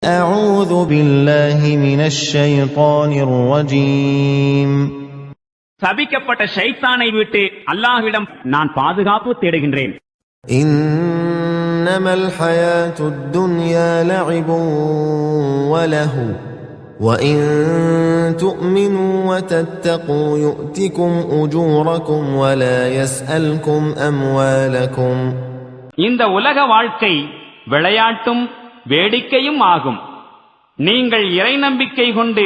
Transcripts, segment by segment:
أعوذ بالله من الشيطان الرجيم சபிக்கப்பட்ட ஷைத்தானை விட்டு அல்லாஹ்விடம் நான் பாதுகாப்பு தேடுகின்றேன். إنما الحياة الدنيا لعب وله وإن تؤمنوا وتتقوا يؤتكم أجوركم ولا يسألكم أموالكم. இந்த உலக வாழ்க்கை விளையாட்டும் வேடிக்கையும் ஆகும். நீங்கள் இறை நம்பிக்கை கொண்டு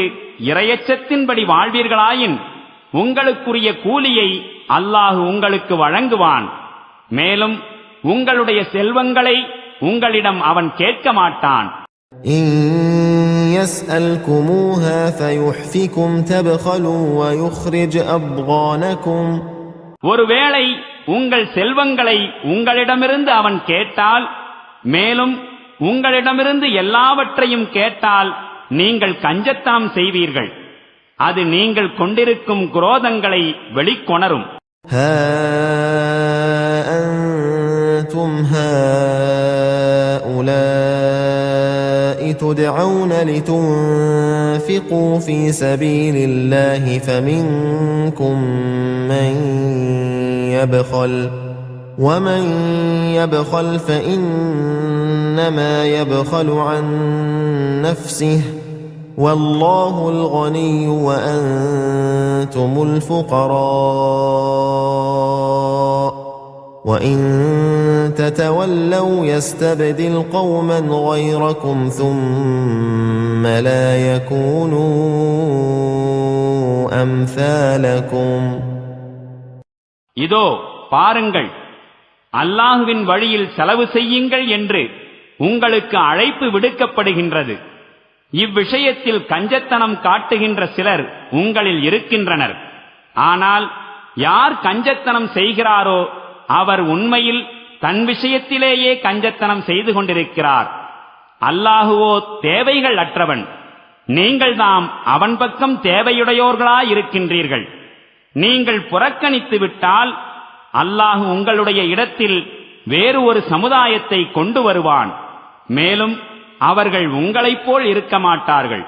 இறையச்சத்தின்படி வாழ்வீர்களாயின் உங்களுக்குரிய கூலியை அல்லாஹ் உங்களுக்கு வழங்குவான். மேலும் உங்களுடைய செல்வங்களை உங்களிடம் அவன் கேட்க மாட்டான். إن يسألكموها فيحفكم تبخلوا ويخرج أضغانكم. ஒருவேளை உங்கள் செல்வங்களை உங்களிடமிருந்து அவன் கேட்டால், மேலும் உங்களிடமிருந்து எல்லாவற்றையும் கேட்டால் நீங்கள் கஞ்சத்தனம் செய்வீர்கள். அது நீங்கள் கொண்டிருக்கும் குரோதங்களை வெளிக்கொணரும். ها أنتم هؤلاء تدعون لتنفقوا في سبيل الله فمنكم من يبخل ومن يبخل فإنما يبخل عن نفسه والله الغني وأنتم الفقراء وإن تتولوا يستبدل قوما غيركم ثم لا يكونوا أمثالكم. இதோ பாருங்கள், அல்லாஹுவின் வழியில் செலவு செய்யுங்கள் என்று உங்களுக்கு அழைப்பு விடுக்கப்படுகின்றது. இவ்விஷயத்தில் கஞ்சத்தனம் காட்டுகின்ற சிலர் உங்களில் இருக்கின்றனர். ஆனால் யார் கஞ்சத்தனம் செய்கிறாரோ அவர் உண்மையில் தன் விஷயத்திலேயே கஞ்சத்தனம் செய்து கொண்டிருக்கிறார். அல்லாஹுவோ தேவைகள் அற்றவன். நீங்கள் தாம் அவன் பக்கம் தேவையுடையோர்களாயிருக்கின்றீர்கள். நீங்கள் புறக்கணித்து விட்டால் அல்லாஹு உங்களுடைய இடத்தில் வேறு ஒரு சமுதாயத்தை கொண்டு வருவான். மேலும் அவர்கள் உங்களைப் போல் இருக்க மாட்டார்கள்.